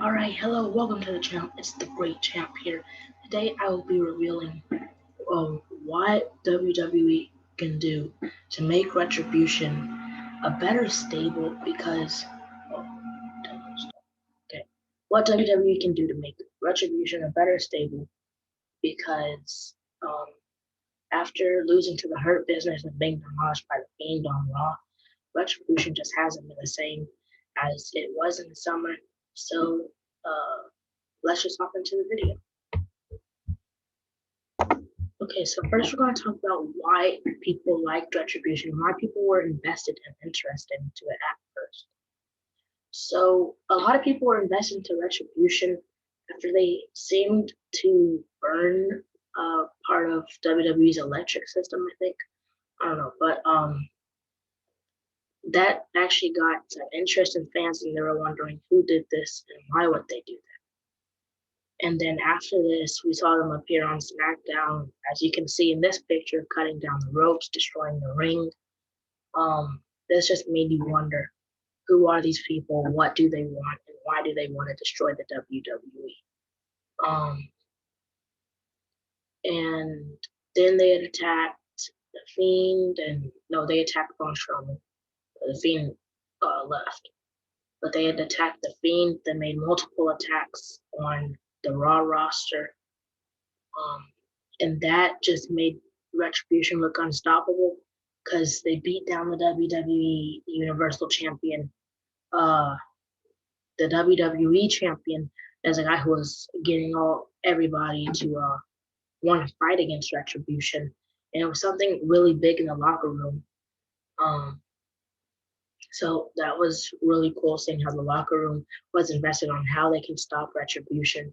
Alright, hello, welcome to the channel. It's the Great Champ here. Today I will be revealing what WWE can do to make Retribution a better stable because okay, what WWE can do to make Retribution a better stable because after losing to the Hurt Business and being demolished by the Fiend on Raw, Retribution just hasn't been the same as it was in the summer. So let's just hop into the video. Okay, so first we're going to talk about why people liked Retribution, why people were invested and interested into it at first. So a lot of people were invested into Retribution after they seemed to burn part of WWE's electric system, I think. I don't know, but that actually got some interest in fans, and they were wondering who did this and why would they do that. And then after this, we saw them appear on SmackDown, as you can see in this picture, cutting down the ropes, destroying the ring. This just made you wonder, who are these people? What do they want? And why do they want to destroy the WWE? And then they had attacked the Fiend, and no, they attacked Braun Strowman. The Fiend left. But they had attacked the Fiend. They made multiple attacks on the Raw roster. And that just made Retribution look unstoppable because they beat down the WWE Universal Champion, the WWE Champion, as a guy who was getting everybody to want to fight against Retribution, and it was something really big in the locker room. So that was really cool, seeing how the locker room was invested on how they can stop Retribution.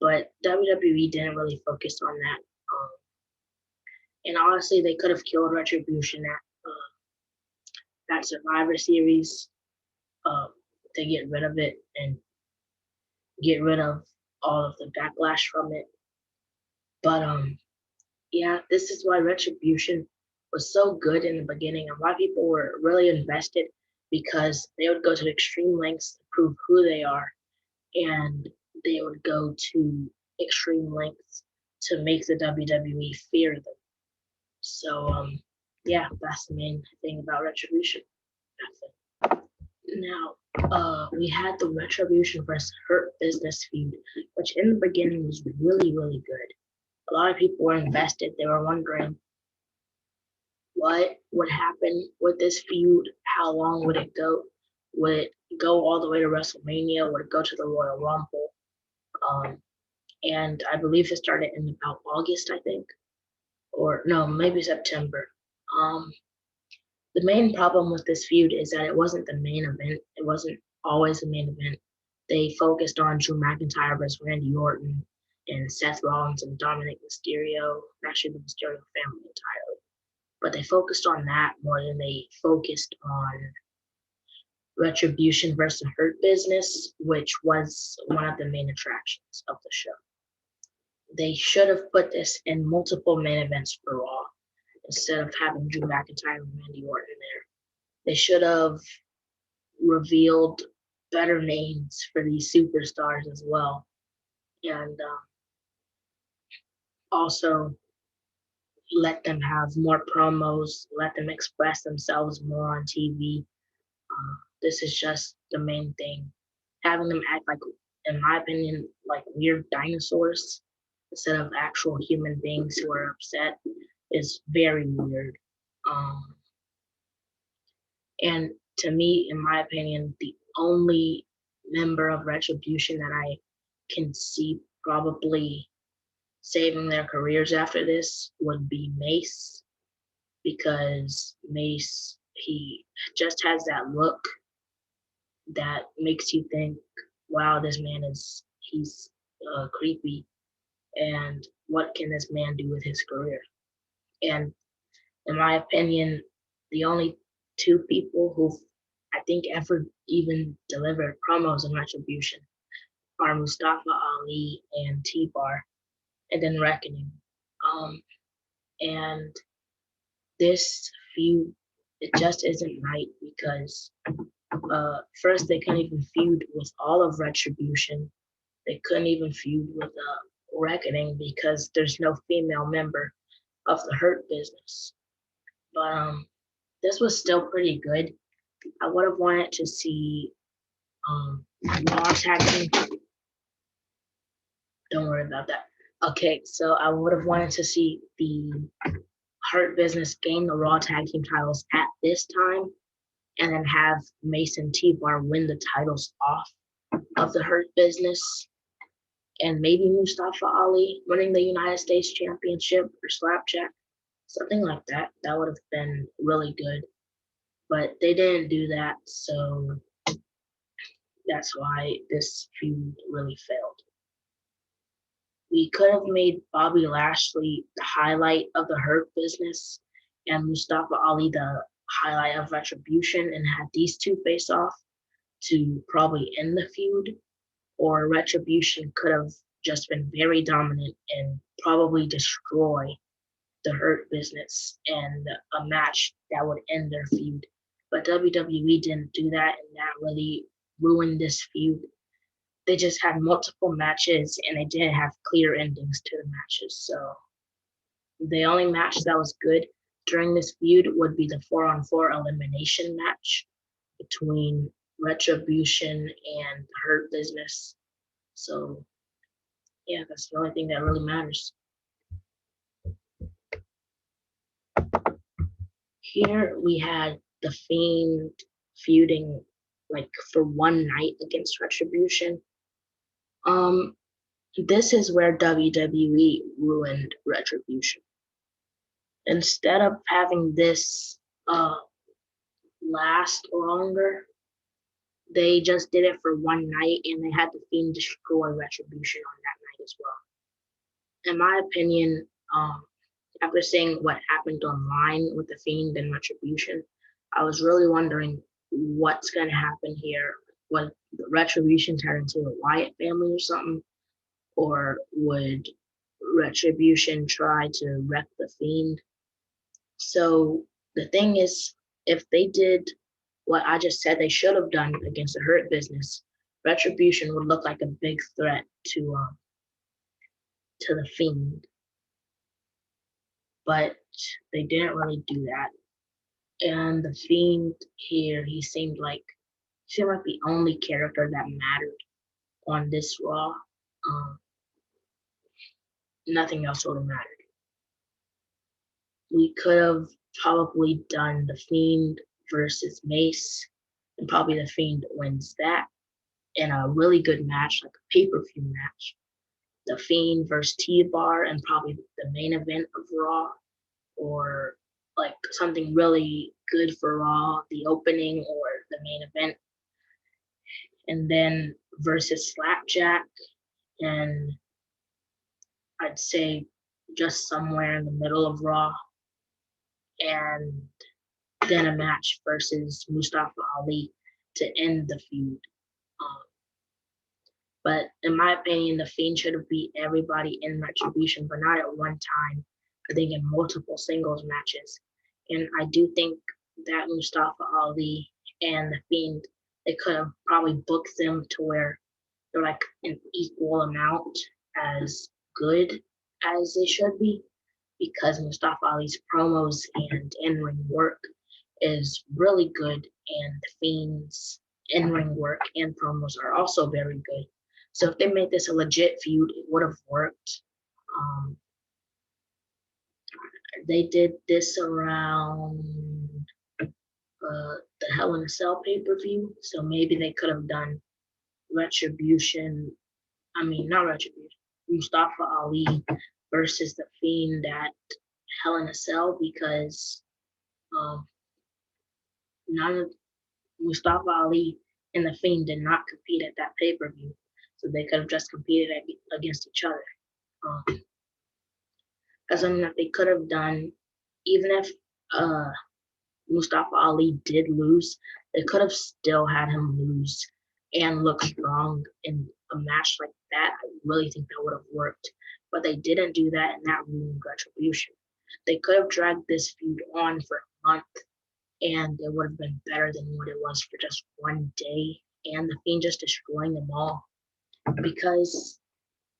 But WWE didn't really focus on that. And honestly, they could have killed Retribution at that Survivor Series to get rid of it and get rid of all of the backlash from it. But yeah, this is why Retribution was so good in the beginning, and why people were really invested, because they would go to extreme lengths to prove who they are, and they would go to extreme lengths to make the WWE fear them. So yeah, that's the main thing about Retribution. That's it. Now, we had the Retribution versus Hurt Business feud, which in the beginning was really, really good. A lot of people were invested. They were wondering what would happen with this feud, how long would it go? Would it go all the way to WrestleMania? Would it go to the Royal Rumble? And I believe it started in about August, I think, or no, maybe September. The main problem with this feud is that it wasn't the main event. It wasn't always the main event. They focused on Drew McIntyre versus Randy Orton and Seth Rollins and Dominic Mysterio, actually the Mysterio family entirely. But they focused on that more than they focused on Retribution versus Hurt Business, which was one of the main attractions of the show. They should have put this in multiple main events for Raw instead of having Drew McIntyre and Randy Orton there. They should have revealed better names for these superstars as well, and also let them have more promos, let them express themselves more on TV. This is just the main thing. Having them act like, in my opinion, like weird dinosaurs instead of actual human beings who are upset is very weird. And to me, in my opinion, the only member of Retribution that I can see probably saving their careers after this would be Mace, because Mace, he just has that look that makes you think, wow, this man he's creepy, and what can this man do with his career? And in my opinion, the only two people who I think ever even delivered promos in Retribution are Mustafa Ali and T-Bar, and then Reckoning. And this feud, it just isn't right, because First, they couldn't even feud with all of Retribution. They couldn't even feud with Reckoning because there's no female member of the Hurt Business. But this was still pretty good. I would have wanted to see Raw tag team. Don't worry about that. Okay, so I would have wanted to see the Hurt Business gain the Raw tag team titles at this time, and then have Mason T-Bar win the titles off of the Hurt Business, and maybe Mustafa Ali winning the United States Championship or Slapjack, something like that. That would have been really good. But they didn't do that, so that's why this feud really failed. We could have made Bobby Lashley the highlight of the Hurt Business and Mustafa Ali the highlight of Retribution and had these two face off to probably end the feud, or Retribution could have just been very dominant and probably destroy the Hurt Business and a match that would end their feud. But WWE didn't do that, and that really ruined this feud. They just had multiple matches and they didn't have clear endings to the matches. So the only match that was good during this feud would be the 4-on-4 elimination match between Retribution and Hurt Business. So yeah, that's the only thing that really matters. Here we had The Fiend feuding like for one night against Retribution. This is where WWE ruined Retribution. Instead of having this last longer, they just did it for one night and they had The Fiend destroy Retribution on that night as well. In my opinion, after seeing what happened online with The Fiend and Retribution, I was really wondering what's going to happen here. Would the Retribution turn into a Wyatt family or something? Or would Retribution try to wreck The Fiend? So the thing is, if they did what I just said they should have done against the Hurt Business, Retribution would look like a big threat to The Fiend. But they didn't really do that. And The Fiend here, he seemed like the only character that mattered on this Raw. Nothing else would have mattered. We could have probably done The Fiend versus Mace, and probably The Fiend wins that in a really good match, like a pay-per-view match. The Fiend versus T-Bar, and probably the main event of Raw, or like something really good for Raw, the opening or the main event. And then versus Slapjack, and I'd say just somewhere in the middle of Raw, and then a match versus Mustafa Ali to end the feud. But in my opinion, The Fiend should have beat everybody in Retribution, but not at one time. I think in multiple singles matches. And I do think that Mustafa Ali and The Fiend, they could have probably booked them to where they're like an equal amount as good as they should be, because Mustafa Ali's promos and in-ring work is really good, and The Fiend's in-ring work and promos are also very good. So if they made this a legit feud, it would have worked. They did this around the Hell in a Cell pay-per-view, so maybe they could have done not Retribution, Mustafa Ali versus The Fiend at Hell in a Cell, because none of Mustafa Ali and The Fiend did not compete at that pay-per-view, so they could have just competed against each other. That's something that they could have done. Even if Mustafa Ali did lose, they could have still had him lose and look strong in a match like that. I really think that would have worked. But they didn't do that, and that ruined Retribution. They could have dragged this feud on for a month and it would have been better than what it was for just one day, and the Fiend just destroying them all because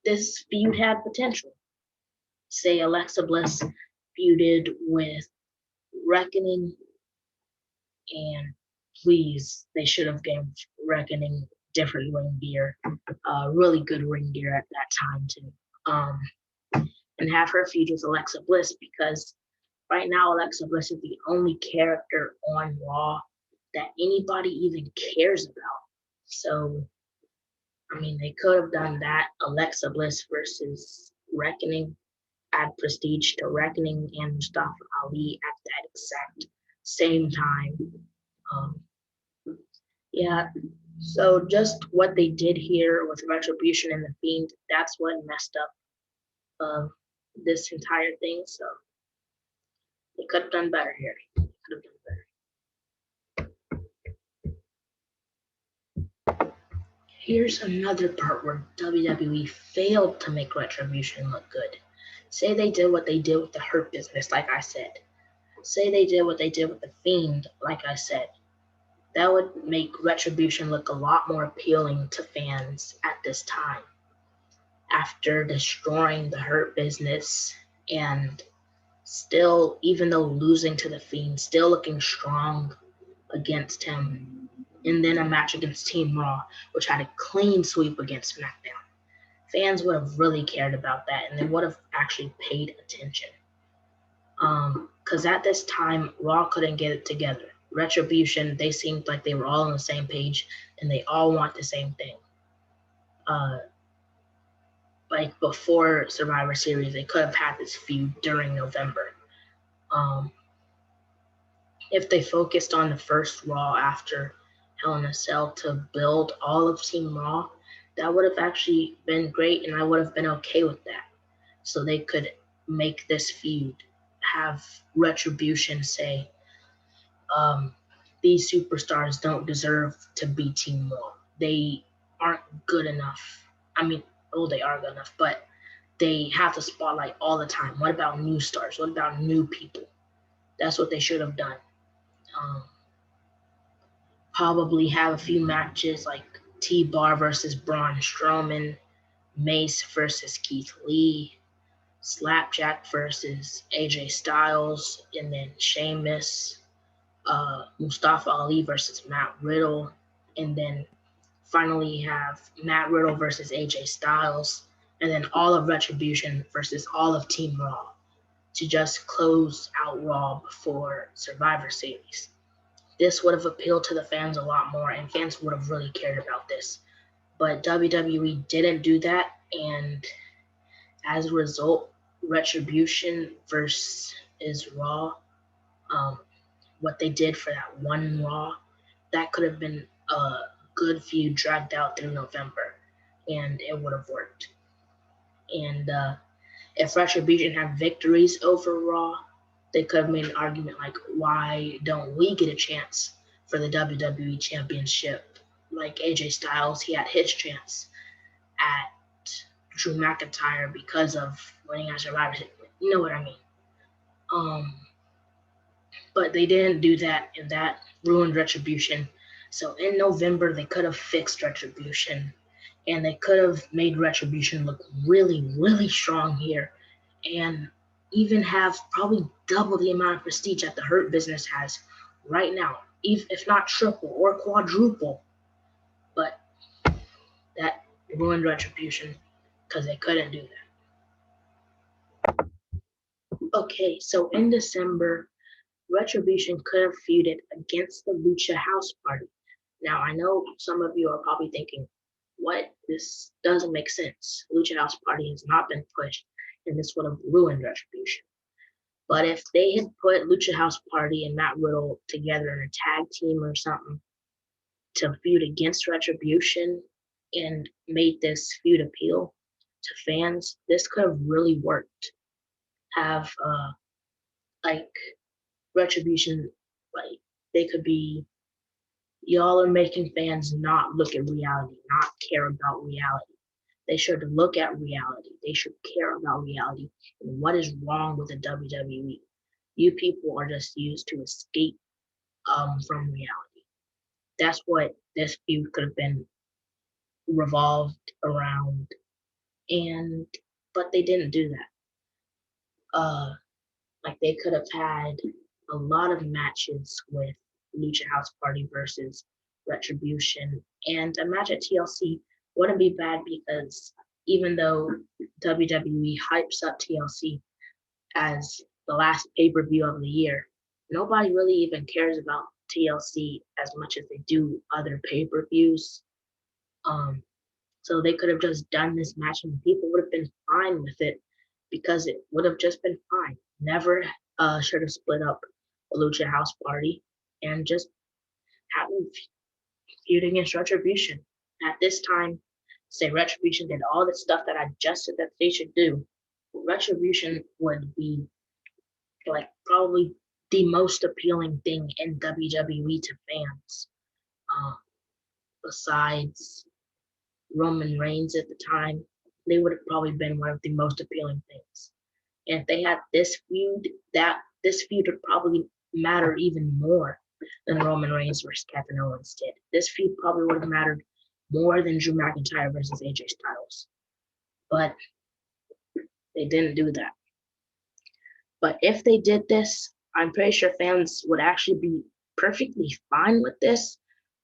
this feud had potential. Say Alexa Bliss feuded with Reckoning, and please, they should have given Reckoning different ring gear, really good ring gear at that time too, and have her feud with Alexa Bliss because right now Alexa Bliss is the only character on Raw that anybody even cares about. So I mean, they could have done that. Alexa Bliss versus Reckoning, add prestige to Reckoning and Mustafa Ali at that exact same time. Um, yeah, so just what they did here with Retribution and the Fiend, that's what messed up this entire thing. So they could have done better here. They could have done better. Here's another part where WWE failed to make Retribution look good. Say they did what they did with the Hurt Business, like I said. Say they did what they did with the Fiend, like I said. That would make Retribution look a lot more appealing to fans at this time. After destroying the Hurt Business and still, even though losing to the Fiend, still looking strong against him. And then a match against Team Raw, which had a clean sweep against SmackDown. Fans would have really cared about that, and they would have actually paid attention. Because at this time, Raw couldn't get it together. Retribution, they seemed like they were all on the same page, and they all want the same thing. Like before Survivor Series, they could have had this feud during November. If they focused on the first Raw after Hell in a Cell to build all of Team Raw, that would have actually been great, and I would have been okay with that. So they could make this feud, have Retribution say, these superstars don't deserve to be Team Raw. They aren't good enough. I mean, oh, they are good enough, but they have the spotlight all the time. What about new stars? What about new people? That's what they should have done. Probably have a few matches like T-Bar versus Braun Strowman, Mace versus Keith Lee, Slapjack versus AJ Styles, and then Sheamus, Mustafa Ali versus Matt Riddle, and then finally have Matt Riddle versus AJ Styles, and then all of Retribution versus all of Team Raw to just close out Raw before Survivor Series. This would have appealed to the fans a lot more, and fans would have really cared about this. But WWE didn't do that, and as a result, Retribution versus Raw, what they did for that one Raw, that could have been a good feud dragged out through November, and it would have worked. And if Retribution had victories over Raw, they could have made an argument like, why don't we get a chance for the WWE Championship? Like AJ Styles, he had his chance at Drew McIntyre because of winning at Survivor Series. You know what I mean? But they didn't do that, and that ruined Retribution. So in November, they could have fixed Retribution, and they could have made Retribution look really, really strong here, and even have probably double the amount of prestige that the Hurt Business has right now, if not triple or quadruple. But that ruined Retribution because they couldn't do that. Okay, so in December, Retribution could have feuded against the Lucha House Party. Now, I know some of you are probably thinking, what? This doesn't make sense. Lucha House Party has not been pushed, and this would have ruined Retribution. But if they had put Lucha House Party and Matt Riddle together in a tag team or something to feud against Retribution and made this feud appeal to fans, this could have really worked. Have like Retribution, like they could be, y'all are making fans not look at reality, not care about reality. They should look at reality. They should care about reality and what is wrong with the WWE. You people are just used to escape from reality. That's what this feud could have been revolved around, and but they didn't do that. Like they could have had a lot of matches with Lucha House Party versus Retribution, and a match at TLC wouldn't be bad because even though WWE hypes up TLC as the last pay-per-view of the year, nobody really even cares about TLC as much as they do other pay-per-views. Um, so they could have just done this match and people would have been fine with it because it would have just been fine. Never should have split up the Lucha House Party and just have them feud against Retribution. At this time, say Retribution did all the stuff that I just said that they should do. Retribution would be like probably the most appealing thing in WWE to fans, uh, besides Roman Reigns at the time. They would have probably been one of the most appealing things. And if they had this feud, that this feud would probably matter even more than Roman Reigns versus Kevin Owens did. This feud probably would have mattered more than Drew McIntyre versus AJ Styles. But they didn't do that. But if they did this, I'm pretty sure fans would actually be perfectly fine with this.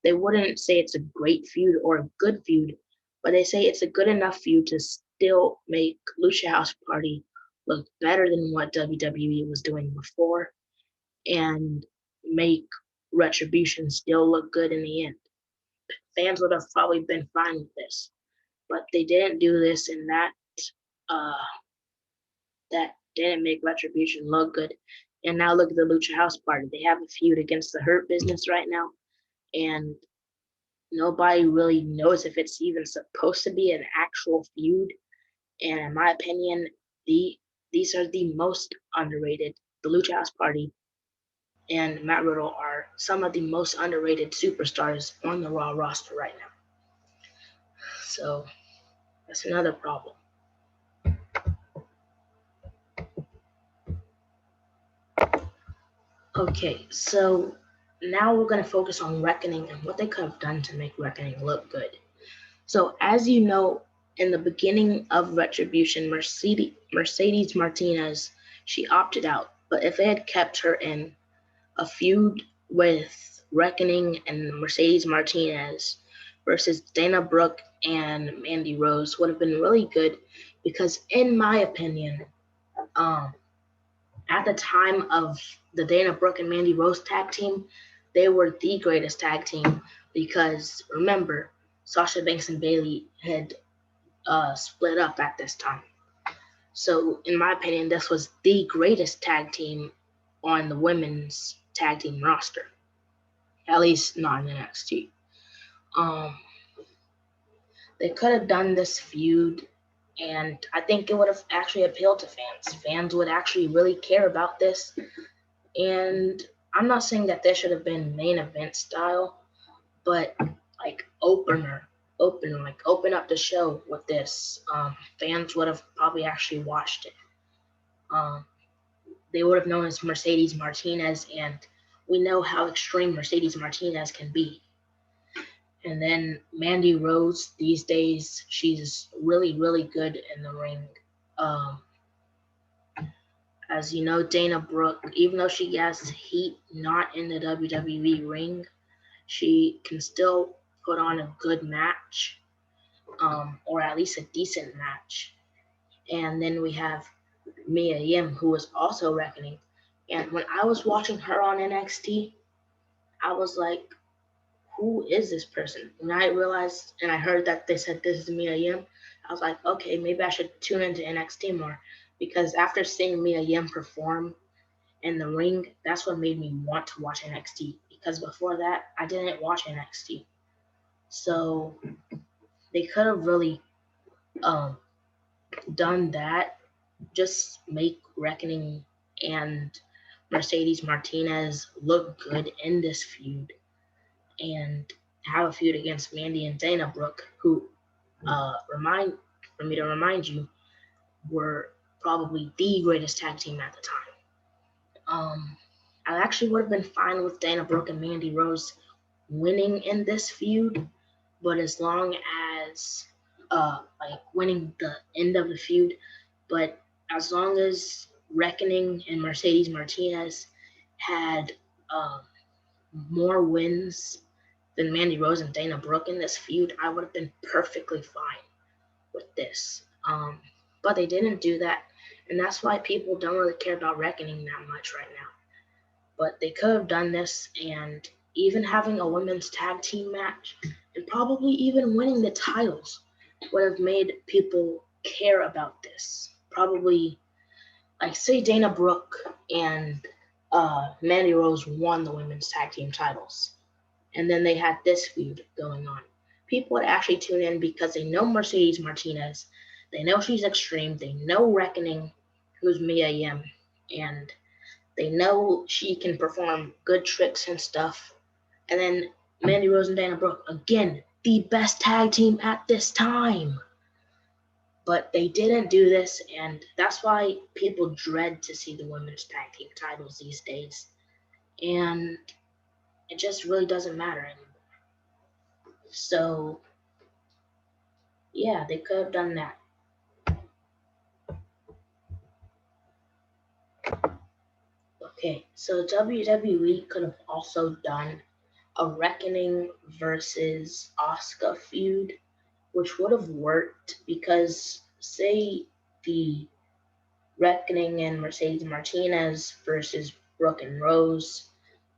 They wouldn't say it's a great feud or a good feud, but they say it's a good enough feud to still make Lucha House Party look better than what WWE was doing before and make Retribution still look good in the end. Fans would have probably been fine with this, but they didn't do this, and uh, that didn't make Retribution look good. And now look at the Lucha House Party. They have a feud against the Hurt Business right now, and nobody really knows if it's even supposed to be an actual feud. And in my opinion, these are the most underrated. The Lucha House Party and Matt Riddle are some of the most underrated superstars on the Raw roster right now. So that's another problem. Okay, so now we're going to focus on Reckoning and what they could have done to make Reckoning look good. So, as you know, in the beginning of Retribution, Mercedes Martinez, she opted out. But if they had kept her in, a feud with Reckoning and Mercedes Martinez versus Dana Brooke and Mandy Rose would have been really good because, in my opinion, um, at the time of the Dana Brooke and Mandy Rose tag team, they were the greatest tag team because remember, Sasha Banks and Bayley had split up at this time. So, in my opinion, this was the greatest tag team on the women's tag team roster, at least not in NXT. Um, they could have done this feud, and I think it would have actually appealed to fans. Fans would actually really care about this. And I'm not saying that this should have been main event style, but like open up the show with this. Fans would have probably actually watched it. Um, they would have known as Mercedes Martinez, and we know how extreme Mercedes Martinez can be. And then Mandy Rose, these days, she's really, really good in the ring. Um, as you know, Dana Brooke, even though she has heat not in the WWE ring, she can still put on a good match, or at least a decent match. And then we have Mia Yim, who is also reckoning. And when I was watching her on NXT, I was like, who is this person? When I realized and I heard that they said this is Mia Yim, I was like, okay, maybe I should tune into NXT more. Because after seeing Mia Yim perform in the ring, that's what made me want to watch NXT. Because before that, I didn't watch NXT. So they could have really um, done that. Just make Reckoning and Mercedes Martinez look good in this feud and have a feud against Mandy and Dana Brooke, who remind you, were probably the greatest tag team at the time. I actually would have been fine with Dana Brooke and Mandy Rose winning in this feud, but as long as like winning the end of the feud, but as long as Reckoning and Mercedes Martinez had um, more wins than Mandy Rose and Dana Brooke in this feud, I would have been perfectly fine with this. But they didn't do that, and that's why people don't really care about Reckoning that much right now. But they could have done this, and even having a women's tag team match, and probably even winning the titles, would have made people care about this. Probably, like, say Dana Brooke and Mandy Rose won the women's tag team titles, and then they had this feud going on. People would actually tune in because they know Mercedes Martinez, they know she's extreme, they know Reckoning, who's Mia Yim, and they know she can perform good tricks and stuff. And then Mandy Rose and Dana Brooke, again, the best tag team at this time. But they didn't do this, and that's why people dread to see the women's tag team titles these days. And it just really doesn't matter anymore. So, yeah, they could have done that. Okay, so WWE could have also done a Reckoning versus Asuka feud, which would have worked because, say, the Reckoning and Mercedes Martinez versus Brooke and Rose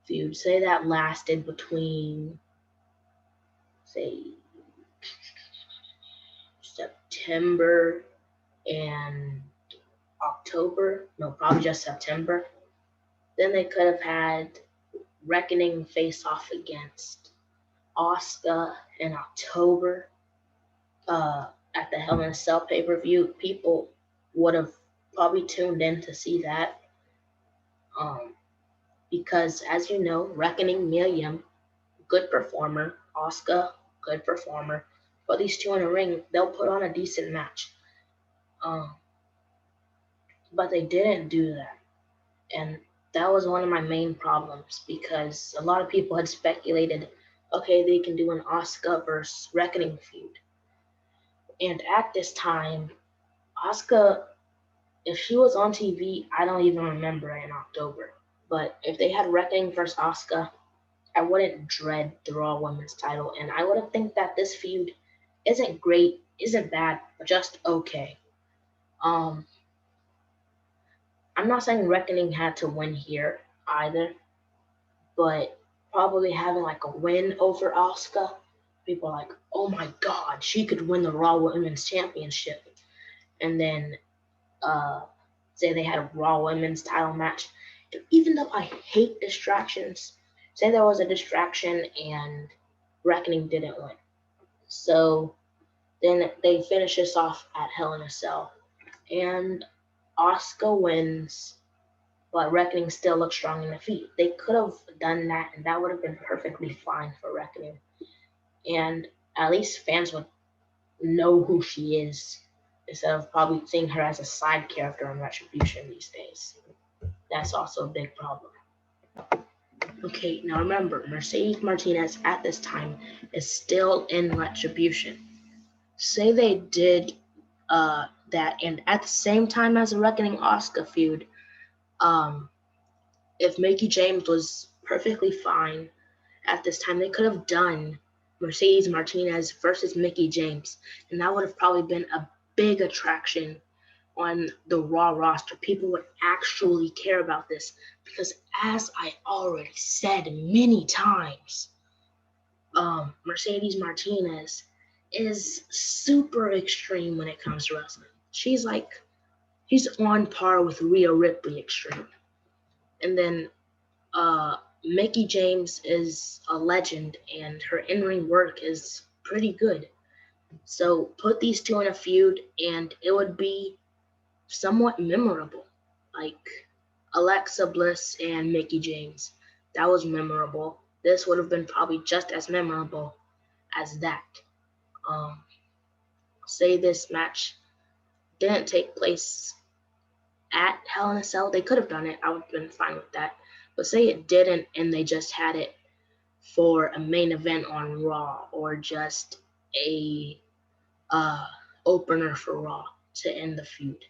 feud, say that lasted between, say, September and October, no, probably just September, then they could have had Reckoning face off against Asuka in October at the Hell in a Cell pay per view. People would have probably tuned in to see that. Um, because, as you know, Reckoning Mia Yim, good performer, Asuka, good performer. Put these two in a ring, they'll put on a decent match. Um, but they didn't do that. And that was one of my main problems because a lot of people had speculated, okay, they can do an Asuka versus Reckoning feud. And at this time, Asuka, if she was on TV, I don't even remember in October. But if they had Reckoning versus Asuka, I wouldn't dread the Raw Women's title, and I wouldn't think that this feud isn't great, isn't bad, but just okay. Um, I'm not saying Reckoning had to win here either, but probably having like a win over Asuka, people are like, oh my god, she could win the Raw Women's Championship, and then say they had a Raw Women's title match. Even though I hate distractions, say there was a distraction and Reckoning didn't win. So then they finish this off at Hell in a Cell. And Asuka wins, but Reckoning still looks strong in the feet. They could have done that, and that would have been perfectly fine for Reckoning. And at least fans would know who she is instead of probably seeing her as a side character on Retribution these days. That's also a big problem. Okay, now remember, Mercedes Martinez at this time is still in Retribution. Say they did that, and at the same time as the Reckoning Asuka feud, um, if Mickie James was perfectly fine at this time, they could have done Mercedes Martinez versus Mickie James, and that would have probably been a big attraction on the Raw roster. People would actually care about this because, as I already said many times, Mercedes Martinez is super extreme when it comes to wrestling. She's on par with Rhea Ripley extreme. And then Mickie James is a legend, and her in-ring work is pretty good. So put these two in a feud, and it would be somewhat memorable. Like Alexa Bliss and Mickie James. That was memorable. This would have been probably just as memorable as that. Um, say this match didn't take place at Hell in a Cell. They could have done it. I would have been fine with that. But say it didn't and they just had it for a main event on Raw or just a uh, opener for Raw to end the feud.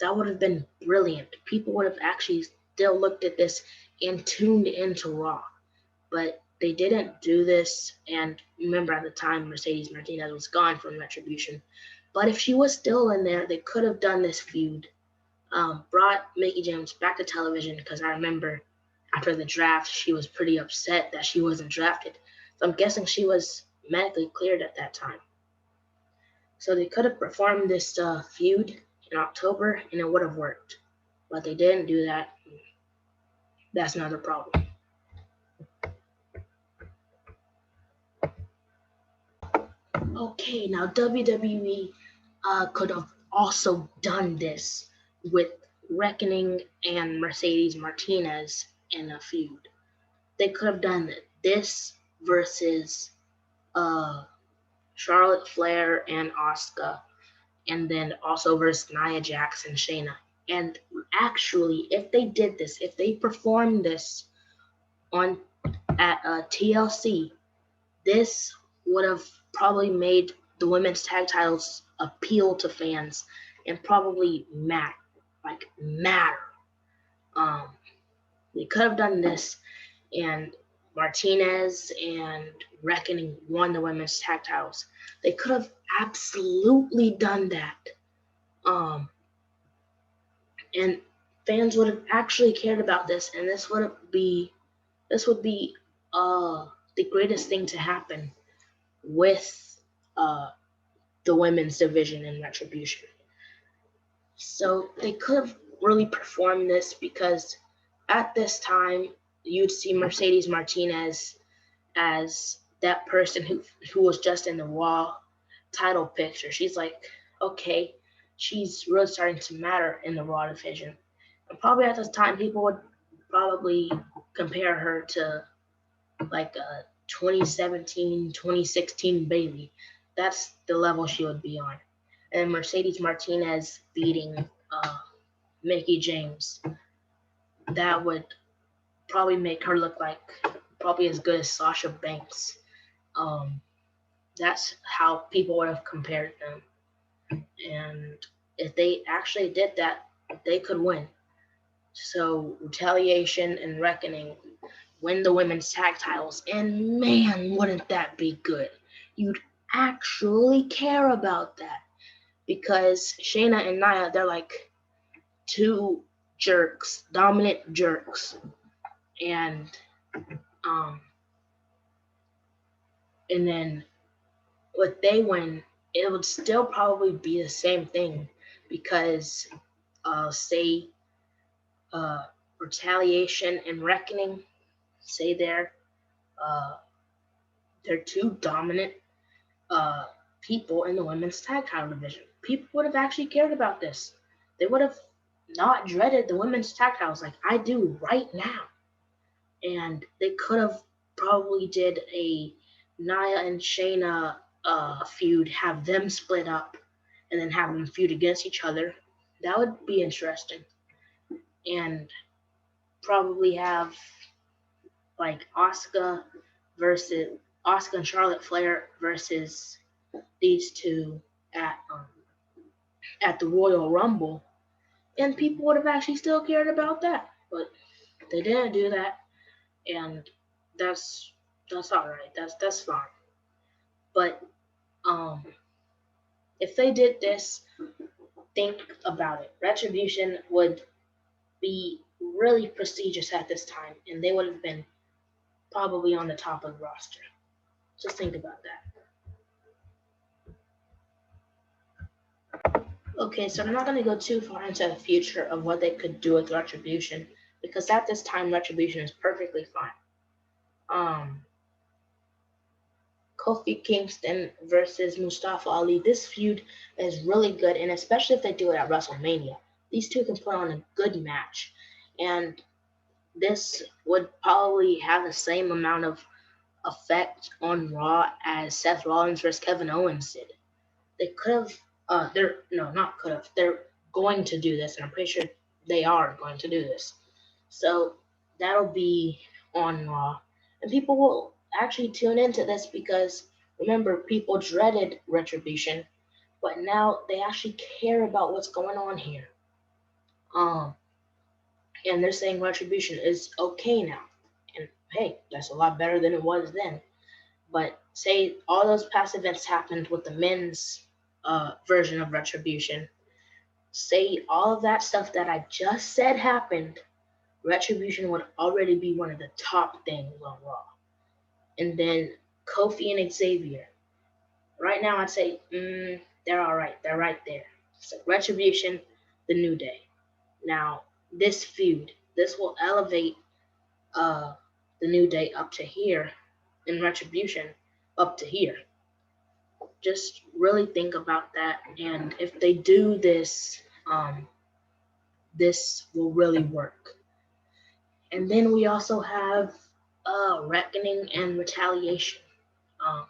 That would have been brilliant. People would have actually still looked at this and tuned into Raw. But they didn't do this. And remember, at the time, Mercedes Martinez was gone from Retribution. But if she was still in there, they could have done this feud. Brought Mickie James back to television because I remember after the draft, she was pretty upset that she wasn't drafted. So I'm guessing she was medically cleared at that time. So they could have performed this feud in October and it would have worked. But they didn't do that. That's another problem. Okay, now WWE could have also done this with Reckoning and Mercedes Martinez in a feud. They could have done this versus uh, Charlotte Flair and Asuka, and then also versus Nia Jax and Shayna. And actually, if they did this, if they performed this on at TLC, this would have probably made the women's tag titles appeal to fans and probably matter. Um, they could have done this, and Martinez and Reckoning won the women's tag titles. They could have absolutely done that. Um, and fans would have actually cared about this, and this would be the greatest thing to happen with uh, the women's division in Retribution. So they could have really performed this because at this time you'd see Mercedes Martinez as that person who was just in the Raw title picture. She's like, okay, she's really starting to matter in the Raw division. And probably at this time, people would probably compare her to like a 2017, 2016 Bailey. That's the level she would be on. And Mercedes Martinez beating Mickie James, that would probably make her look like probably as good as Sasha Banks. Um, that's how people would have compared them. And if they actually did that, they could win. So Retaliation and Reckoning win the women's tag titles, and man, wouldn't that be good? You'd actually care about that because Shayna and Nia, they're like two jerks, dominant jerks, and um, and then what they win, it would still probably be the same thing because say uh, Retaliation and Reckoning, say they're two dominant uh, people in the women's tag title division. People would have actually cared about this. They would have not dreaded the women's tag titles like I do right now. And they could have probably did a Nia and Shayna feud, have them split up, and then have them feud against each other. That would be interesting. And probably have like versus Asuka and Charlotte Flair versus these two at um, at the Royal Rumble, and people would have actually still cared about that, but they didn't do that, and that's that's all right. That's fine. But um, if they did this, think about it. Retribution would be really prestigious at this time, and they would have been probably on the top of the roster. Just think about that. Okay, so I'm not going to go too far into the future of what they could do with Retribution because at this time Retribution is perfectly fine. Um, Kofi Kingston versus Mustafa Ali. This feud is really good, and especially if they do it at WrestleMania, these two can put on a good match. And this would probably have the same amount of effect on Raw as Seth Rollins versus Kevin Owens did. They could have, they're no, not could have. They're going to do this, and I'm pretty sure they are going to do this. So that'll be on Raw. And people will actually tune into this because remember, people dreaded Retribution, but now they actually care about what's going on here. Um, and they're saying Retribution is okay now. And hey, that's a lot better than it was then. But say all those past events happened with the men's version of Retribution. Say all of that stuff that I just said happened, Retribution would already be one of the top things on Raw. And then Kofi and Xavier. Right now, I'd say they're all right. They're right there. So Retribution, the New Day. Now, this feud, this will elevate uh, the New Day up to here, and Retribution up to here. Just really think about that, and if they do this, this will really work. And then we also have Reckoning and Retaliation. Um,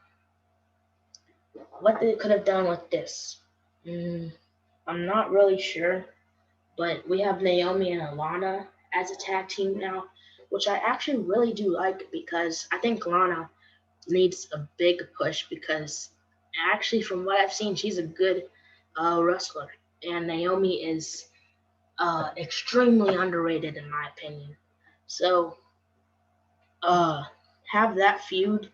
what they could have done with this, I'm not really sure, but we have Naomi and Alana as a tag team now, which I actually really do like because I think Lana needs a big push because actually, from what I've seen, she's a good wrestler, and Naomi is extremely underrated in my opinion. So, uh, have that feud,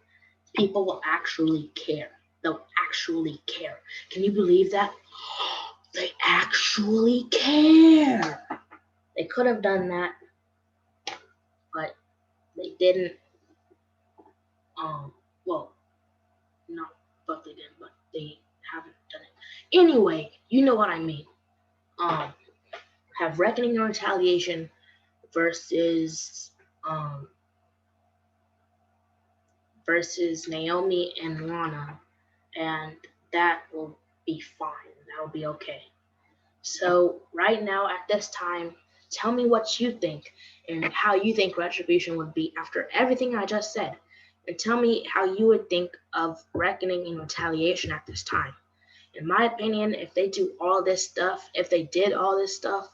people will actually care. They'll actually care. Can you believe that? They actually care. They could have done that, but they didn't. Well, not but they didn't, but they haven't done it. Anyway, you know what I mean. Um, have Reckoning and Retaliation versus um versus Naomi and Lana, and that will be fine. That will be okay. So right now at this time, tell me what you think and how you think Retribution would be after everything I just said. And tell me how you would think of Reckoning and Retaliation at this time. In my opinion, if they do all this stuff, if they did all this stuff,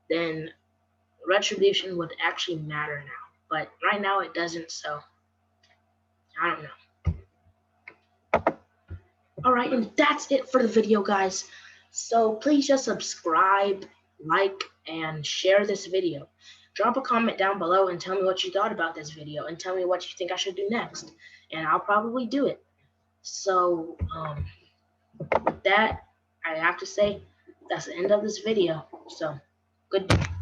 then Retribution would actually matter now. But right now it doesn't, so I don't know. Alright, and that's it for the video, guys. So please just subscribe, like, and share this video. Drop a comment down below and tell me what you thought about this video and tell me what you think I should do next. And I'll probably do it. So, with that, I have to say that's the end of this video. So, goodbye.